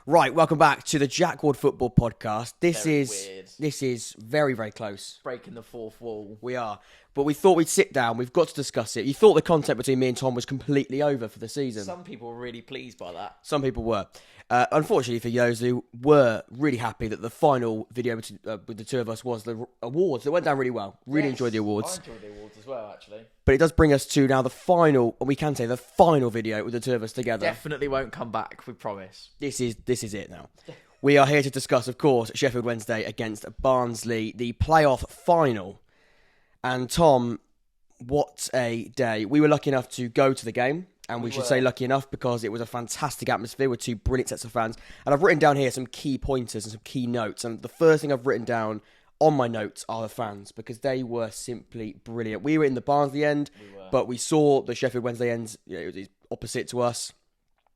Right, welcome back to the Jack Ward Football Podcast. This Weird. is very, very close. Breaking the fourth wall. We are. But we thought we'd sit down. We've got to discuss it. You thought the content between me and Tom was completely over for the season. Some people were really pleased by that. Some people were. Unfortunately for those who were really happy that the final video with the two of us was the awards. It went down really well. Really enjoyed the awards. I enjoyed the awards as well, actually. But it does bring us to now the final, we can say the final video with the two of us together. Definitely won't come back, we promise. This is it now. We are here to discuss, of course, Sheffield Wednesday against Barnsley, the playoff final. And Tom, what a day. We were lucky enough to go to the game. And we should say lucky enough because it was a fantastic atmosphere with two brilliant sets of fans. And I've written down here some key pointers and some key notes. And the first thing I've written down on my notes are the fans because they were simply brilliant. We were in the Barnsley end, but we saw the Sheffield Wednesday end. It was opposite to us,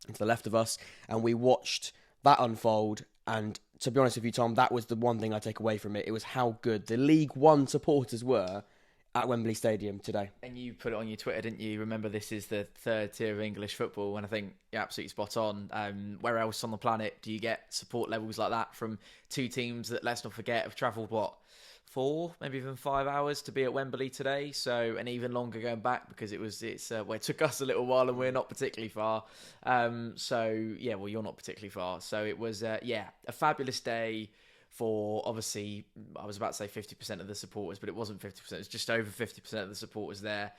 and to the left of us. And we watched that unfold. And to be honest with you, Tom, that was the one thing I take away from it. It was how good the League One supporters were at Wembley Stadium today. And you put it on your Twitter, didn't you? Remember, this is the third tier of English football, and I think you're absolutely spot on. Where else on the planet do you get support levels like that from two teams that, let's not forget, have travelled, 4, maybe even 5 hours to be at Wembley today? So, and even longer going back because it took us a little while and we're not particularly far. You're not particularly far. So it was, a fabulous day. For obviously, I was about to say 50% of the supporters, but it wasn't 50%. It was just over 50% of the supporters there.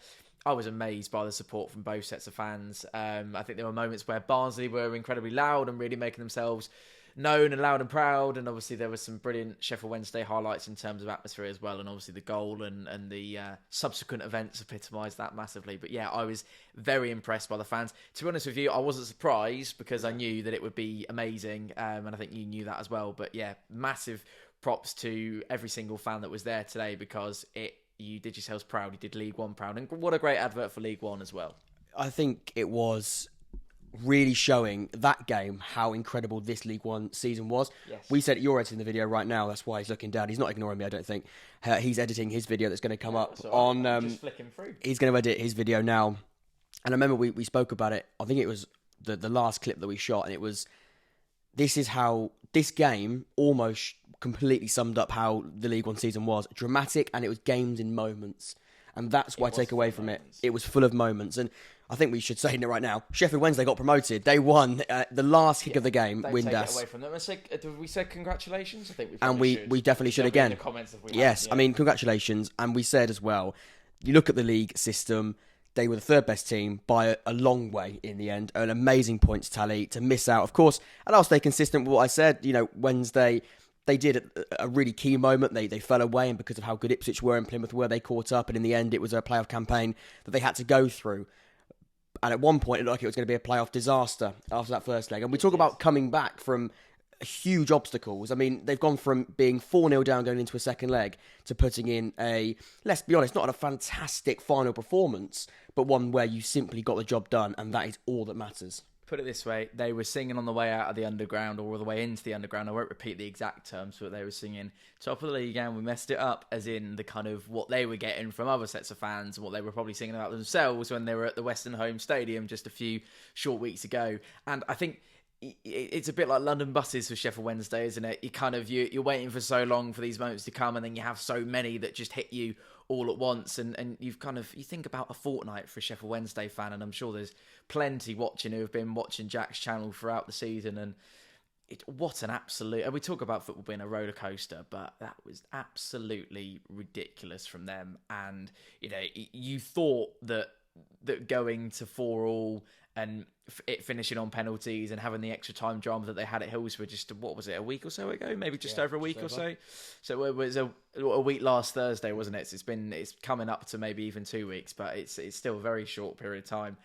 I was amazed by the support from both sets of fans. I think there were moments where Barnsley were incredibly loud and really making themselves known and loud and proud. And obviously there was some brilliant Sheffield Wednesday highlights in terms of atmosphere as well. And obviously the goal and the subsequent events epitomised that massively. But yeah, I was very impressed by the fans. To be honest with you, I wasn't surprised because I knew that it would be amazing. And I think you knew that as well. But yeah, massive props to every single fan that was there today because you did yourselves proud. You did League One proud. And what a great advert for League One as well. I think it was really showing that game how incredible this League One season was. Yes. We said you're editing the video right now. That's why he's looking down. He's not ignoring me, I don't think. He's editing his video that's going to come up on... just flicking through. He's going to edit his video now. And I remember we spoke about it. I think it was the last clip that we shot. And it was... This is how... This game almost completely summed up how the League One season was. Dramatic, and it was games in moments. And that's what I take away from it. It was full of moments. And I think we should say it right now. Sheffield Wednesday got promoted. They won the last kick of the game. Windass. Take it away from them. Did we say congratulations? I think we probably should. We definitely should again. In the comments if we yes, have, I mean congratulations. And we said as well. You look at the league system. They were the third best team by a long way in the end. An amazing points tally to miss out, of course. And I'll stay consistent with what I said. You know, Wednesday. They did a really key moment. They fell away, and because of how good Ipswich were and Plymouth were, they caught up. And in the end, it was a playoff campaign that they had to go through. And at one point, it looked like it was going to be a playoff disaster after that first leg. And we talk about coming back from huge obstacles. I mean, they've gone from being 4-0 down going into a second leg to putting in a, let's be honest, not a fantastic final performance, but one where you simply got the job done, and that is all that matters. Put it this way, they were singing on the way out of the underground or the way into the underground. I won't repeat the exact terms, but they were singing top of the league and we messed it up, as in the kind of what they were getting from other sets of fans and what they were probably singing about themselves when they were at the Western Home Stadium just a few short weeks ago. And I think it's a bit like London buses for Sheffield Wednesday, isn't it? You're waiting for so long for these moments to come, and then you have so many that just hit you all at once, and you think about a fortnight for a Sheffield Wednesday fan, and I'm sure there's plenty watching who have been watching Jack's channel throughout the season, and what an absolute... And we talk about football being a roller coaster, but that was absolutely ridiculous from them. And you thought that going to 4-4 and it finishing on penalties and having the extra time drama that they had at Hillsborough just, what was it, a week or so ago? Maybe just over a week or so. So it was a week last Thursday, wasn't it? So it's coming up to maybe even 2 weeks, but it's still a very short period of time.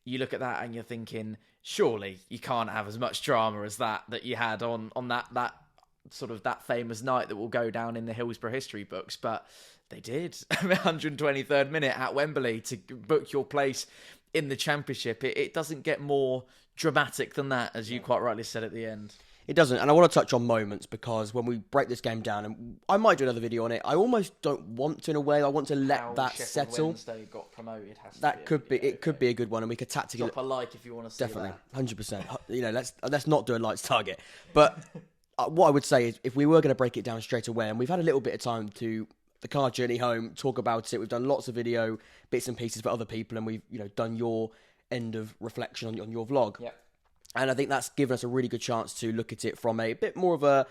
You look at that and you're thinking, surely you can't have as much drama as that you had on that sort of that famous night that will go down in the Hillsborough history books. But they did. 123rd minute at Wembley to book your place in the Championship. It doesn't get more dramatic than that, as you quite rightly said at the end. It doesn't, and I want to touch on moments because when we break this game down, and I might do another video on it, I almost don't want to in a way. I want to let that Sheffield settle. Wednesday got promoted. That could be it. Could be a good one, and we could tactically drop a like if you want to see definitely that. 100%. Let's not do a lights target. But what I would say is, if we were going to break it down straight away, and we've had a little bit of time to the car journey home, talk about it. We've done lots of video bits and pieces for other people, and we've done your end of reflection on your vlog. Yep. And I think that's given us a really good chance to look at it from a bit more of a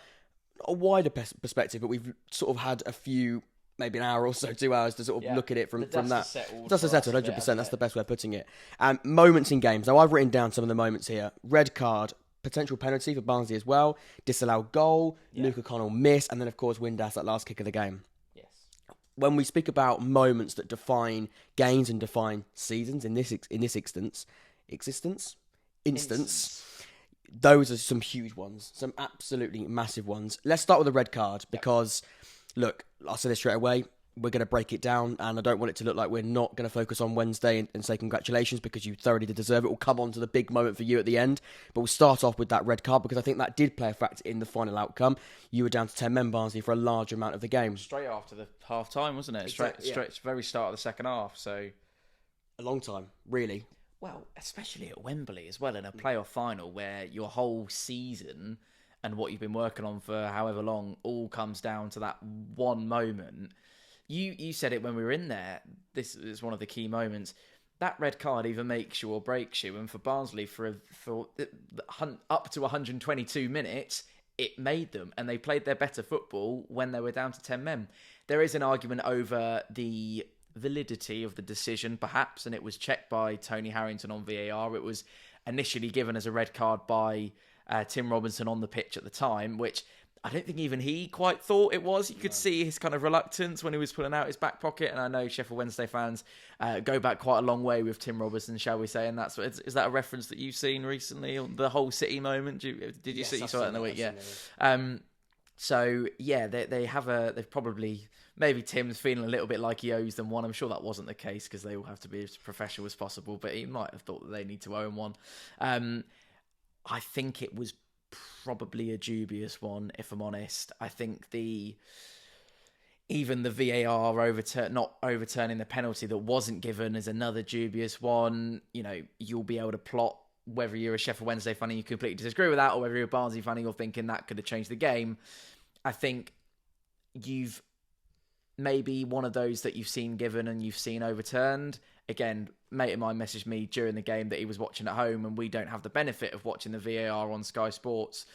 wider perspective. But we've sort of had a few, maybe an hour or so, 2 hours to sort of look at it from that. Dust has settled, 100%. That's the best way of putting it. Moments in games. Now, I've written down some of the moments here. Red card, potential penalty for Barnsley as well. Disallowed goal, Luke O'Connell miss, and then, of course, Windass, that last kick of the game. Yes. When we speak about moments that define games and define seasons, in this instance, those are some huge ones, some absolutely massive ones. Let's start with the red card because, look, I'll say this straight away, we're going to break it down, and I don't want it to look like we're not going to focus on Wednesday and say congratulations because you thoroughly did deserve it. We'll come on to the big moment for you at the end, but we'll start off with that red card because I think that did play a factor in the final outcome. You were down to 10 men, Barnsley, for a large amount of the game. Straight after the half-time, wasn't it? Straight very start of the second half, so... A long time, really. Well, especially at Wembley as well, in a playoff final where your whole season and what you've been working on for however long all comes down to that one moment. You said it when we were in there. This is one of the key moments. That red card either makes you or breaks you. And for Barnsley, for up to 122 minutes, it made them. And they played their better football when they were down to 10 men. There is an argument over the validity of the decision, perhaps, and it was checked by Tony Harrington on VAR. It was initially given as a red card by Tim Robinson on the pitch at the time, which I don't think even he quite thought it was. You could see his kind of reluctance when he was pulling out his back pocket, and I know Sheffield Wednesday fans go back quite a long way with Tim Robinson, shall we say, and is that a reference that you've seen recently, the whole City moment? Did you see that in the week? Yeah. So yeah, they've probably, maybe Tim's feeling a little bit like he owes them one. I'm sure that wasn't the case because they all have to be as professional as possible, but he might have thought that they need to own one. I think it was probably a dubious one, if I'm honest. I think even the VAR not overturning the penalty that wasn't given is another dubious one. You'll be able to plot whether you're a Sheffield Wednesday fan and you completely disagree with that, or whether you're a Barnsley fan and you're thinking that could have changed the game. I think you've maybe one of those that you've seen given and you've seen overturned. Again, mate of mine messaged me during the game that he was watching at home, and we don't have the benefit of watching the VAR on Sky Sports,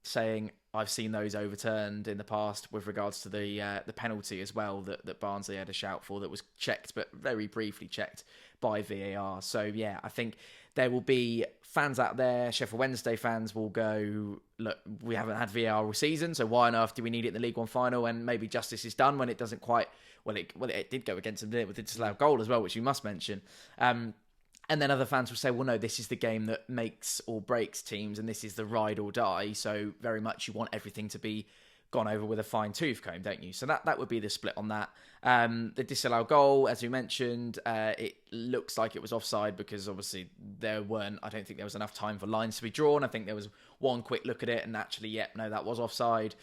saying I've seen those overturned in the past with regards to the penalty as well that Barnsley had a shout for that was checked, but very briefly checked by VAR. So yeah, I think there will be fans out there, Sheffield Wednesday fans will go, look, we haven't had VAR all season, so why on earth do we need it in the League One final? And maybe justice is done when it doesn't quite... Well, it did go against them with the disallowed goal as well, which you must mention. And then other fans will say, well, no, this is the game that makes or breaks teams, and this is the ride or die. So very much you want everything to be gone over with a fine tooth comb, don't you? So that would be the split on that. The disallowed goal, as we mentioned, it looks like it was offside because obviously I don't think there was enough time for lines to be drawn. I think there was one quick look at it and actually, that was offside.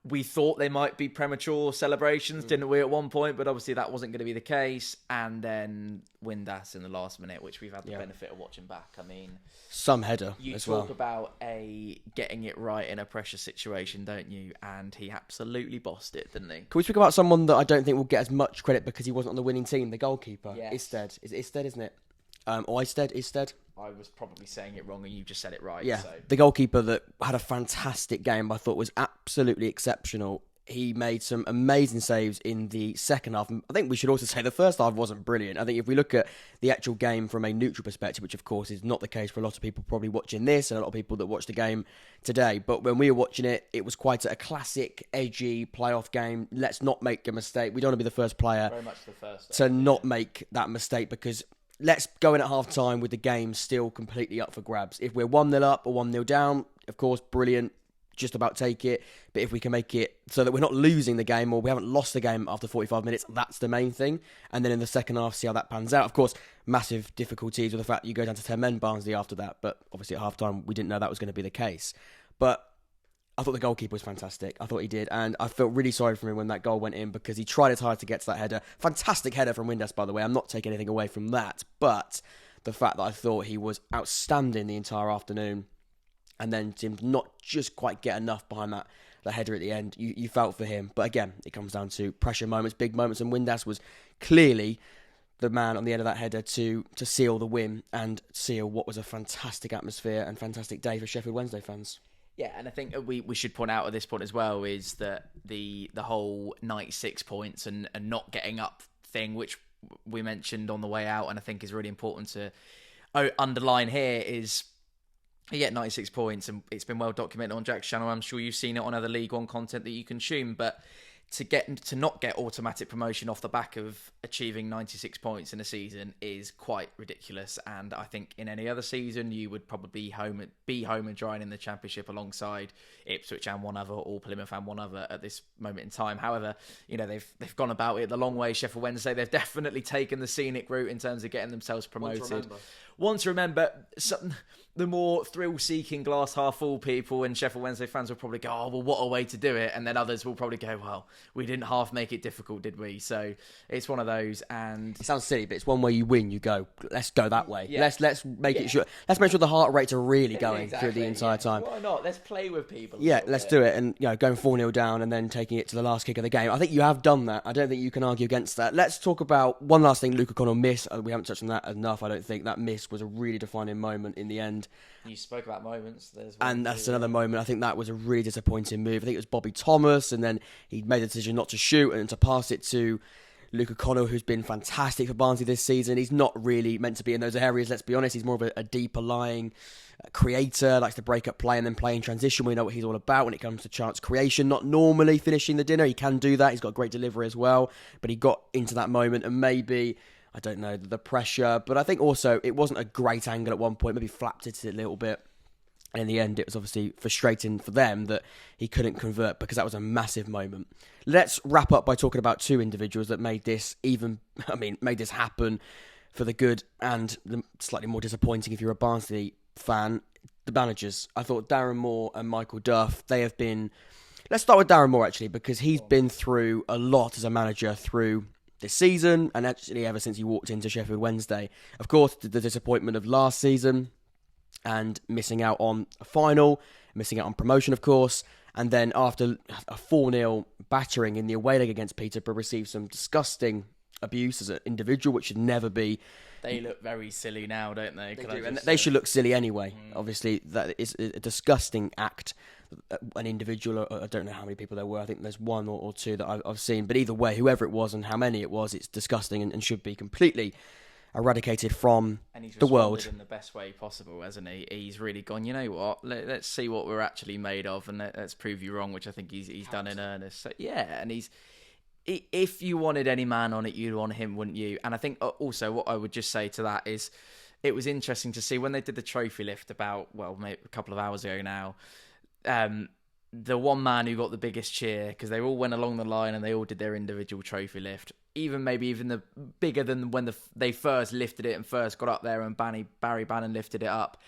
We thought they might be premature celebrations, didn't we, at one point? But obviously that wasn't going to be the case. And then Windass in the last minute, which we've had the benefit of watching back. I mean... Some header as well. You talk about getting it right in a pressure situation, don't you? And he absolutely bossed it, didn't he? Can we speak about someone that I don't think will get as much credit because he wasn't on the winning team, the goalkeeper? Yes. Isted. Is it Isted, isn't it? Or Isted? I was probably saying it wrong and you just said it right. Yeah, so. The goalkeeper that had a fantastic game, I thought was absolutely exceptional. He made some amazing saves in the second half. I think we should also say the first half wasn't brilliant. I think if we look at the actual game from a neutral perspective, which of course is not the case for a lot of people probably watching this and a lot of people that watch the game today, but when we were watching it, it was quite a classic, edgy playoff game. Let's not make a mistake. We don't want to be the first player Very much the first, to not make that mistake because... Let's go in at half-time with the game still completely up for grabs. If we're 1-0 up or 1-0 down, of course, brilliant. just about take it, but if we can make it so that we're not losing the game or we haven't lost the game after 45 minutes, that's the main thing. And then in the second half, see how that pans out. Of course, massive difficulties with the fact that you go down to 10 men, Barnsley, after that, but obviously at half-time, we didn't know that was going to be the case. But I thought the goalkeeper was fantastic. I thought he did. And I felt really sorry for him when that goal went in because he tried as hard to get to that header. Fantastic header from Windass, by the way. I'm not taking anything away from that. But the fact that I thought he was outstanding the entire afternoon and then to not just quite get enough behind that header at the end, you felt for him. But again, it comes down to pressure moments, big moments. And Windass was clearly the man on the end of that header to seal the win and seal what was a fantastic atmosphere and fantastic day for Sheffield Wednesday fans. Yeah, and I think we should point out at this point as well is that the whole 96 points and not getting up thing, which we mentioned on the way out, and I think is really important to underline here, is you get 96 points, and it's been well documented on Jack's channel. I'm sure you've seen it on other League One content that you consume, but to not get automatic promotion off the back of achieving 96 points in a season is quite ridiculous. And I think in any other season you would probably be home and drying in the Championship alongside Ipswich and one other, or Plymouth and one other at this moment in time. However, they've gone about it the long way. Sheffield Wednesday, they've definitely taken the scenic route in terms of getting themselves promoted. One to remember, the more thrill-seeking glass half-full people and Sheffield Wednesday fans will probably go, oh, well, what a way to do it. And then others will probably go, well, we didn't half make it difficult, did we? So it's one of those. And it sounds silly, but it's one way you win, you go, let's go that way. Yeah. Let's make it sure. Let's make sure the heart rates are really going through the entire time. Why not? Let's play with people. Yeah, let's do it. And going 4-0 down and then taking it to the last kick of the game. I think you have done that. I don't think you can argue against that. Let's talk about one last thing. Luke O'Connell miss. We haven't touched on that enough. I don't think that miss was a really defining moment in the end. You spoke about moments. And that's another moment. I think that was a really disappointing move. I think it was Bobby Thomas, and then he made the decision not to shoot and to pass it to Luke O'Connell, who's been fantastic for Barnsley this season. He's not really meant to be in those areas, let's be honest. He's more of a deeper lying creator, likes to break up play and then play in transition. We know what he's all about when it comes to chance creation. Not normally finishing the dinner. He can do that. He's got great delivery as well. But he got into that moment and maybe, I don't know, the pressure. But I think also it wasn't a great angle at one point. Maybe flapped it a little bit. And in the end, it was obviously frustrating for them that he couldn't convert because that was a massive moment. Let's wrap up by talking about two individuals that made this happen for the good and the slightly more disappointing if you're a Barnsley fan. The managers. I thought Darren Moore and Michael Duff, they have been... Let's start with Darren Moore, actually, because he's been through a lot as a manager through this season and actually ever since he walked into Sheffield Wednesday. Of course, the disappointment of last season and missing out on a final, missing out on promotion, of course, and then after a 4-0 battering in the away leg against Peterborough, received some disgusting abuse as an individual, which should never be. They look very silly now, don't they? They should look silly anyway. Obviously, that is a disgusting act. An individual, I don't know how many people there were. I think there's one or two that I've seen. But either way, whoever it was and how many it was, it's disgusting and should be completely eradicated from the world. In the best way possible, hasn't he? He's really gone, you know what, let's see what we're actually made of and let's prove you wrong, which I think he's done in earnest. So, yeah, and if you wanted any man on it, you'd want him, wouldn't you? And I think also what I would just say to that is it was interesting to see when they did the trophy lift maybe a couple of hours ago now, the one man who got the biggest cheer, because they all went along the line and they all did their individual trophy lift, even the bigger than when they first lifted it and first got up there and Barry Bannon lifted it up.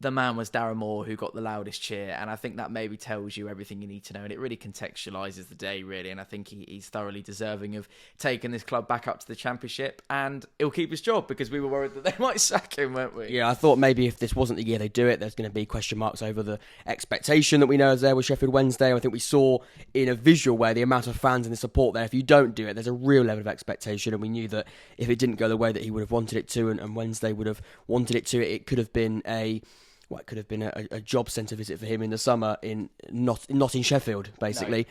The man was Darren Moore who got the loudest cheer, and I think that maybe tells you everything you need to know, and it really contextualises the day, really, and I think he's thoroughly deserving of taking this club back up to the Championship, and he'll keep his job, because we were worried that they might sack him, weren't we? Yeah, I thought maybe if this wasn't the year they do it, there's going to be question marks over the expectation that we know is there with Sheffield Wednesday. I think we saw in a visual way the amount of fans and the support there. If you don't do it, there's a real level of expectation, and we knew that if it didn't go the way that he would have wanted it to, and Wednesday would have wanted it to, it could have been a job centre visit for him in the summer, not in Sheffield, basically. No.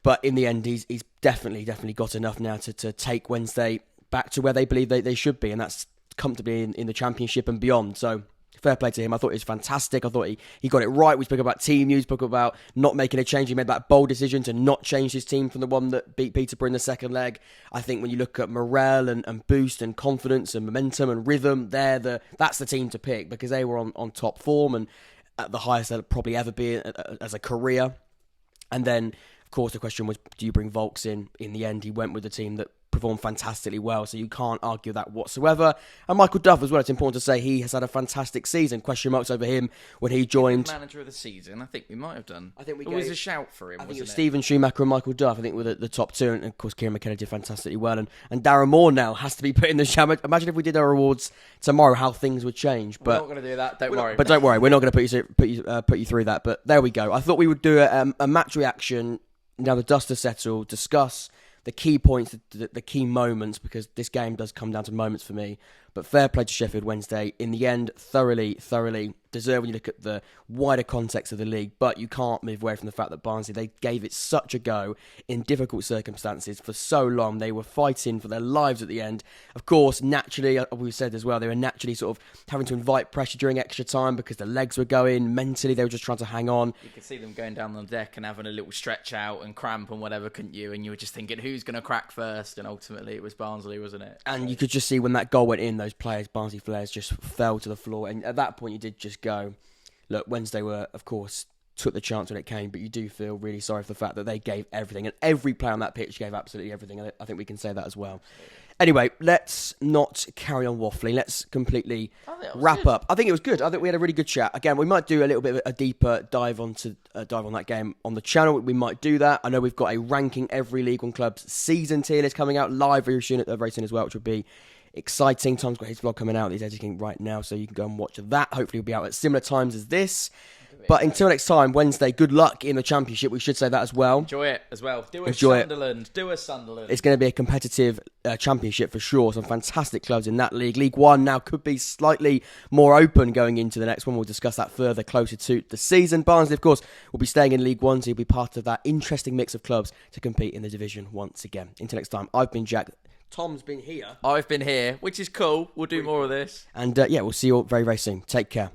But in the end, he's definitely got enough now to take Wednesday back to where they believe they should be, and that's comfortably in the Championship and beyond. So fair play to him. I thought it was fantastic. I thought he got it right. We spoke about team news, spoke about not making a change. He made that bold decision to not change his team from the one that beat Peterborough in the second leg. I think when you look at morale and boost and confidence and momentum and rhythm, that's the team to pick, because they were on top form. And at the highest they'll probably ever be as a career. And then, of course, the question was, do you bring Volks in? In the end, he went with the team that performed fantastically well, so you can't argue that whatsoever. And Michael Duff as well, it's important to say he has had a fantastic season. Question marks over him when he joined. Manager of the season, I think we might have done. I think we It was a shout for him, I think it was wasn't Stephen Schumacher and Michael Duff, I think, were the top two. And of course, Kieran McKenna did fantastically well. And Darren Moore now has to be put in the shout. Imagine if we did our awards tomorrow, how things would change. We're But not going to do that, don't worry. But don't worry, we're not going to put you through that. But there we go. I thought we would do a match reaction. Now the dust has settled, discuss the key points, the key moments, because this game does come down to moments for me. But fair play to Sheffield Wednesday. In the end, thoroughly deserve when you look at the wider context of the league. But you can't move away from the fact that Barnsley, they gave it such a go in difficult circumstances for so long. They were fighting for their lives at the end. Of course, naturally, we said as well, they were naturally sort of having to invite pressure during extra time because the legs were going. Mentally, they were just trying to hang on. You could see them going down on the deck and having a little stretch out and cramp and whatever, couldn't you? And you were just thinking, who's going to crack first? And ultimately, it was Barnsley, wasn't it? And you could just see when that goal went in, those players, Barnsley players, just fell to the floor. And at that point, you did just go, look, Wednesday were, of course, took the chance when it came, but you do feel really sorry for the fact that they gave everything. And every player on that pitch gave absolutely everything. And I think we can say that as well. Anyway, let's not carry on waffling. Let's completely wrap up. I think it was good. I think we had a really good chat. Again, we might do a little bit of a deeper dive on that game on the channel. We might do that. I know we've got a ranking every League One club's season tier list coming out live very soon as well, which will be exciting. Tom's got his vlog coming out. He's editing right now, so you can go and watch that. Hopefully it'll be out at similar times as this. But until next time, Wednesday, good luck in the Championship. We should say that as well. Enjoy it as well. Do a Sunderland. It's going to be a competitive Championship for sure. Some fantastic clubs in that league. League One now could be slightly more open going into the next one. We'll discuss that further closer to the season. Barnsley, of course, will be staying in League One, so he'll be part of that interesting mix of clubs to compete in the division once again. Until next time, I've been Jack. Tom's been here. I've been here, which is cool. We'll do more of this. And we'll see you all very, very soon. Take care.